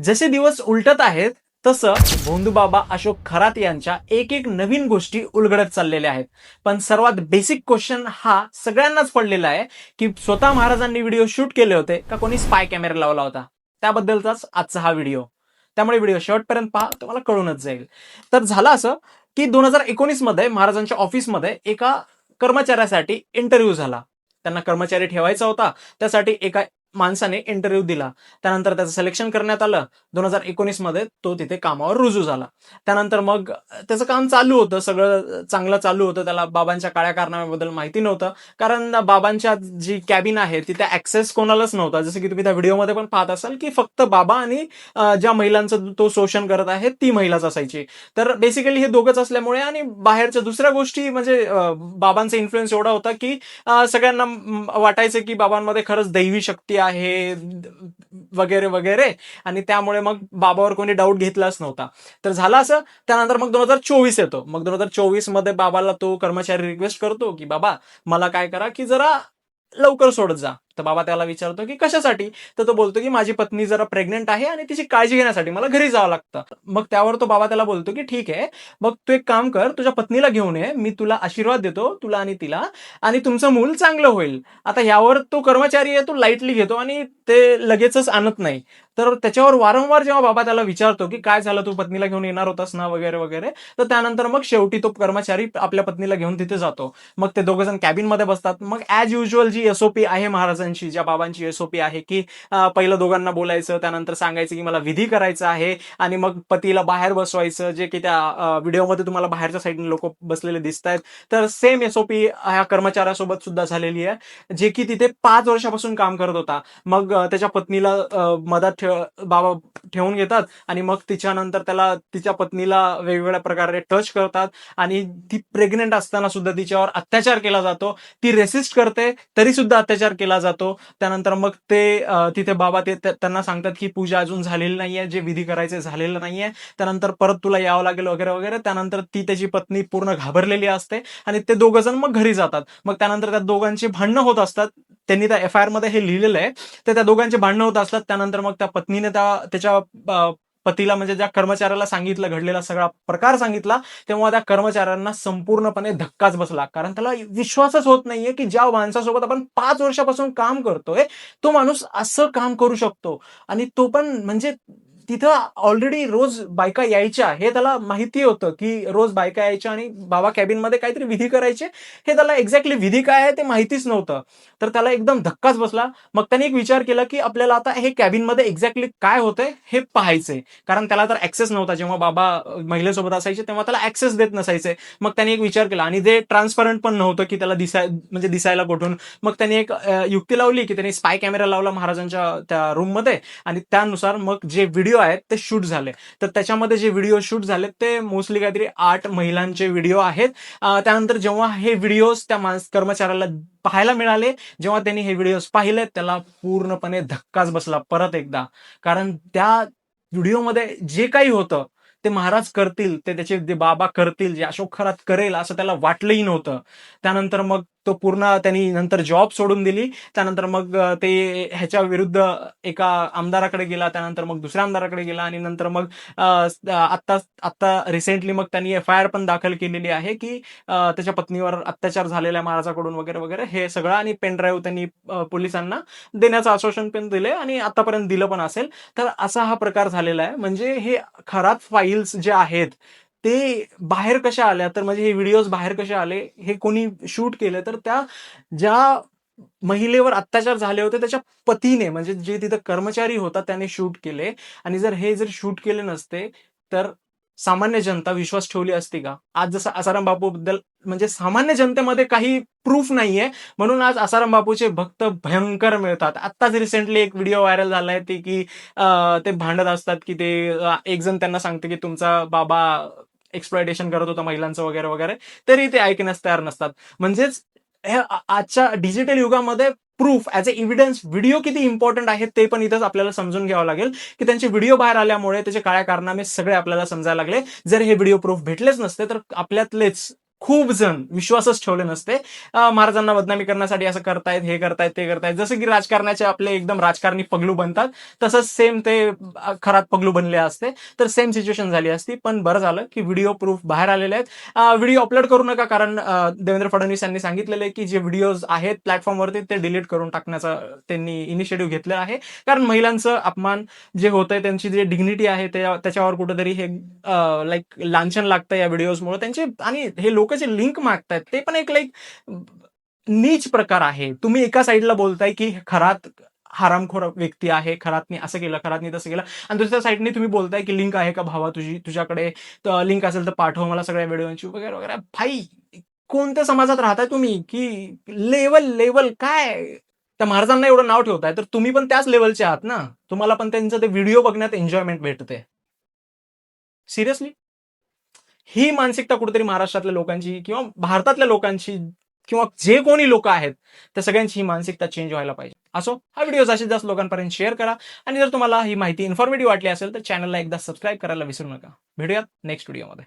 जसे दिवस उलटत आहेत तसं भोंदूबाबा अशोक खरात यांच्या एक एक नवीन गोष्टी उलगडत चाललेल्या आहेत. पण सर्वात बेसिक क्वेश्चन हा सगळ्यांनाच पडलेला आहे की स्वतः महाराजांनी व्हिडिओ शूट केले होते का कोणी स्पाय कॅमेरा लावला होता. त्याबद्दलचाच आजचा हा व्हिडिओ. त्यामुळे व्हिडिओ शेवटपर्यंत पहा, तुम्हाला कळूनच जाईल. तर झालं असं की 2019 मध्ये महाराजांच्या ऑफिसमध्ये एका कर्मचाऱ्यासाठी इंटरव्ह्यू झाला. त्यांना कर्मचारी ठेवायचा होता, त्यासाठी एका माणसाने इंटरव्ह्यू दिला. त्यानंतर त्याचं सिलेक्शन करण्यात आलं. 2019 मध्ये तो तिथे कामावर रुजू झाला. त्यानंतर मग त्याचं काम चालू होतं, सगळं चांगलं चालू होतं. त्याला बाबांच्या काळ्या कारनाम्याबद्दल माहिती नव्हतं, कारण बाबांच्या जी कॅबिन आहे तिथे ऍक्सेस कोणालाच नव्हता. जसं की तुम्ही त्या व्हिडिओमध्ये पण पाहत असाल की फक्त बाबा आणि ज्या महिलांचं तो शोषण करत आहे ती महिलाच असायची. तर बेसिकली हे दोघंच असल्यामुळे आणि बाहेरच्या दुसऱ्या गोष्टी म्हणजे बाबांचा इन्फ्लुएन्स एवढा होता की सगळ्यांना वाटायचं की बाबांमध्ये खरंच दैवी शक्ती आहे वगैरे वगैरे, आणि त्यामुळे मग बाबावर कोणी डाऊट घेतलाच नव्हता. तर झालं असं. त्यानंतर मग 2024 येतो. मग 2024 मध्ये बाबाला तो कर्मचारी रिक्वेस्ट करतो की बाबा मला काय करा की जरा लवकर सोडत जा. तर बाबा त्याला विचारतो की कशासाठी. तर तो बोलतो की माझी पत्नी जरा प्रेग्नेंट आहे आणि तिची काळजी घेण्यासाठी मला घरी जावं लागतं. मग त्यावर तो बाबा त्याला बोलतो की ठीक आहे, मग तू एक काम कर, तुझ्या पत्नीला घेऊन ये, मी तुला आशीर्वाद देतो, तुला आणि तिला, आणि तुमचं मूल चांगलं होईल. आता यावर तो कर्मचारी आहे तो लाईटली घेतो आणि ते लगेचच आणत नाही. तर त्याच्यावर वारंवार जेव्हा बाबा त्याला विचारतो की काय झालं, तू पत्नीला घेऊन येणार होतास ना वगैरे वगैरे, तर त्यानंतर मग शेवटी तो कर्मचारी आपल्या पत्नीला घेऊन तिथे जातो. मग ते दोघं जण कॅबिन मध्ये बसतात. मग ऍज युजल जी एसओपी आहे महाराजांची, ज्या बाबांची एसओपी आहे की पहिलं दोघांना बोलायचं, त्यानंतर सांगायचं की मला विधी करायचा आहे, आणि मग पतीला बाहेर बसवायचं, जे की त्या व्हिडिओमध्ये तुम्हाला बाहेरच्या साईडने लोक बसलेले दिसत आहेत. तर सेम एसओपी ह्या कर्मचाऱ्यासोबत सुद्धा झालेली आहे, जे की तिथे 5 वर्षापासून काम करत होता. मग त्याच्या पत्नीला मदत बाबा ठेवून घेतात, आणि मग तिच्यानंतर त्याला तिच्या पत्नीला वेगवेगळ्या प्रकारे टच करतात, आणि ती प्रेग्नेंट असताना सुद्धा तिच्यावर अत्याचार केला जातो. ती रेसिस्ट करते तरी सुद्धा अत्याचार केला जातो. त्यानंतर मग ते तिथे बाबा त्यांना सांगतात की पूजा अजून झालेली नाहीये, जे विधी करायचे झालेलं नाहीये, त्यानंतर परत तुला यावं लागेल वगैरे वगैरे. त्यानंतर ती त्याची पत्नी पूर्ण घाबरलेली असते आणि ते दोघं जण मग घरी जातात. मग त्यानंतर त्या दोघांची भांडणं होत असतात. त्यांनी त्या एफ आय आर मध्ये हे लिहिलेलं आहे. तर त्या दोघांची भांडणं होत असतात. त्यानंतर मग त्या पत्नीने त्याच्या पतीला, म्हणजे ज्या कर्मचाऱ्याला सांगितलं, घडलेला सगळा प्रकार सांगितला, तेव्हा त्या कर्मचाऱ्यांना संपूर्णपणे धक्काच बसला. कारण त्याला विश्वासच होत नाहीये की ज्या माणसासोबत आपण 5 वर्षापासून काम करतोय तो माणूस असं काम करू शकतो. आणि तो पण म्हणजे तिथं ऑलरेडी रोज बायका यायच्या हे त्याला माहिती होतं की रोज बायका यायच्या आणि बाबा कॅबिन मध्ये काहीतरी विधी करायचे. हे त्याला एक्झॅक्टली विधी काय आहे ते माहितीच नव्हतं. तर त्याला एकदम धक्काच बसला. मग त्याने एक विचार केला की आपल्याला आता हे कॅबिन मध्ये एक्झॅक्टली काय होतंय हे पाहायचंय, कारण त्याला तर ऍक्सेस नव्हता. जेव्हा बाबा महिलेसोबत असायचे तेव्हा त्याला ऍक्सेस देत नसायचे. मग त्याने एक विचार केला, आणि ते ट्रान्सपरंट पण नव्हतं की त्याला म्हणजे दिसायला कुठून. मग त्याने एक युक्ती लावली की त्याने स्पाय कॅमेरा लावला महाराजांच्या त्या रूम मध्ये, आणि त्यानुसार मग जे व्हिडिओ आहेत ते शूट झाले. तर त्याच्यामध्ये जे व्हिडिओ शूट झाले ते मोस्टली काहीतरी 8 महिलांचे व्हिडिओ आहेत. त्यानंतर जेव्हा हे व्हिडिओज त्या कर्मचाऱ्याला पाहायला मिळाले, जेव्हा त्यांनी हे व्हिडिओज पाहिले, त्याला पूर्णपणे धक्काच बसला परत एकदा. कारण त्या व्हिडिओमध्ये जे काही होतं ते महाराज करतील, ते त्याचे बाबा करतील, जे अशोक खरात करेल असं त्याला वाटलंही नव्हतं. त्यानंतर मग तो पूर्ण त्यांनी नंतर जॉब सोडून दिली. त्यानंतर मग ते ह्याच्या विरुद्ध एका आमदाराकडे गेला, त्यानंतर मग दुसऱ्या आमदाराकडे गेला, आणि नंतर मग आता रिसेंटली मग त्यांनी एफ आय आर पण दाखल केलेली आहे की त्याच्या पत्नीवर अत्याचार झालेला आहे महाराजाकडून वगैरे वगैरे हे सगळं. आणि पेन ड्राईव्ह त्यांनी पोलिसांना देण्याचं आश्वासन पण दिले, आणि आतापर्यंत दिलं पण असेल. तर असा हा प्रकार झालेला आहे. म्हणजे हे खरात फाईल्स जे आहेत ते बाहेर कशा आल्या, तर म्हणजे हे व्हिडिओज बाहेर कसे आले, हे कोणी शूट केले, तर त्या ज्या महिलेवर अत्याचार झाले होते त्याच्या पतीने, म्हणजे जे तिथं कर्मचारी होता त्याने शूट केले. आणि जर शूट केले नसते तर सामान्य जनता विश्वास ठेवली असती का? आज जसं आसाराम बापू बद्दल म्हणजे सामान्य जनतेमध्ये काही प्रूफ नाहीये, म्हणून आज आसाराम बापूचे भक्त भयंकर मिळतात. आत्ताच रिसेंटली एक व्हिडिओ व्हायरल झालाय ते की ते भांडत असतात की ते एक जण त्यांना सांगते की तुमचा बाबा एक्सप्लॉयटेशन करत होता महिलांचं वगैरे वगैरे, तरी ते ऐकण्यास तयार नसतात. म्हणजेच हे आजच्या डिजिटल युगामध्ये proof as a evidence video किती इम्पॉर्टंट आहेत ते पण इथंच आपल्याला समजून घ्यावं लागेल की त्यांचे व्हिडिओ बाहेर आल्यामुळे त्याचे काळ्या कारनामे सगळे आपल्याला समजायला लागले. जर हे व्हिडिओ प्रूफ भेटलेच नसते तर आपल्यातलेच खूप जण विश्वासच ठेवले नसते. महाराजांना बदनामी करण्यासाठी असं करतायत, हे करतायत, ते करतायत. जसं की राजकारणाचे आपले एकदम राजकारणी पगलू बनतात, तसंच सेम ते खरात पगलू बनले असते. तर सेम सिच्युएशन झाली असती. पण बरं झालं की व्हिडिओ प्रूफ बाहेर आलेले आहेत. व्हिडिओ अपलोड करू नका, कारण देवेंद्र फडणवीस यांनी सांगितलेलं आहे की जे व्हिडिओज आहेत प्लॅटफॉर्मवरती ते डिलीट करून टाकण्याचा त्यांनी इनिशिएटिव्ह घेतलेला आहे. कारण महिलांचं अपमान जे होतंय, त्यांची जी डिग्निटी आहे त्याच्यावर कुठेतरी हे लाईक लांछन लागतं या व्हिडिओजमुळे त्यांचे. आणि हे लोक जे लिंक मागतायत ते पण एक लाईक नीच प्रकार आहे. तुम्ही एका साईडला बोलताय की खरात हरामखोर व्यक्ती आहे, खरातनी असं केलं, खरातनी तसं केलं, आणि दुसऱ्या साईडने तुम्ही बोलताय की लिंक आहे का भावा तुझ्याकडे, लिंक असेल तर पाठव मला सगळ्या व्हिडिओची वगैरे वगैरे. भाई, कोणत्या समाजात राहताय तुम्ही की लेवल लेवल काय? त्या महाराजांना एवढं नाव ठेवताय तर तुम्ही पण त्याच लेवलचे आहात ना. तुम्हाला पण त्यांचं ते व्हिडिओ बघण्यात एन्जॉयमेंट भेटते. सिरियसली ही मानसिकता कुठेतरी महाराष्ट्रातल्या लोकांची किंवा भारतातल्या लोकांची किंवा जे कोणी लोक आहेत त्या सगळ्यांची ही मानसिकता चेंज व्हायला पाहिजे. असो, हा व्हिडिओ जास्तीत जास्त लोकांपर्यंत शेअर करा, आणि जर तुम्हाला ही माहिती इन्फॉर्मेटिव्ह वाटली असेल तर चॅनलला एकदा सबस्क्राईब करायला विसरू नका. भेटूयात नेक्स्ट व्हिडिओमध्ये.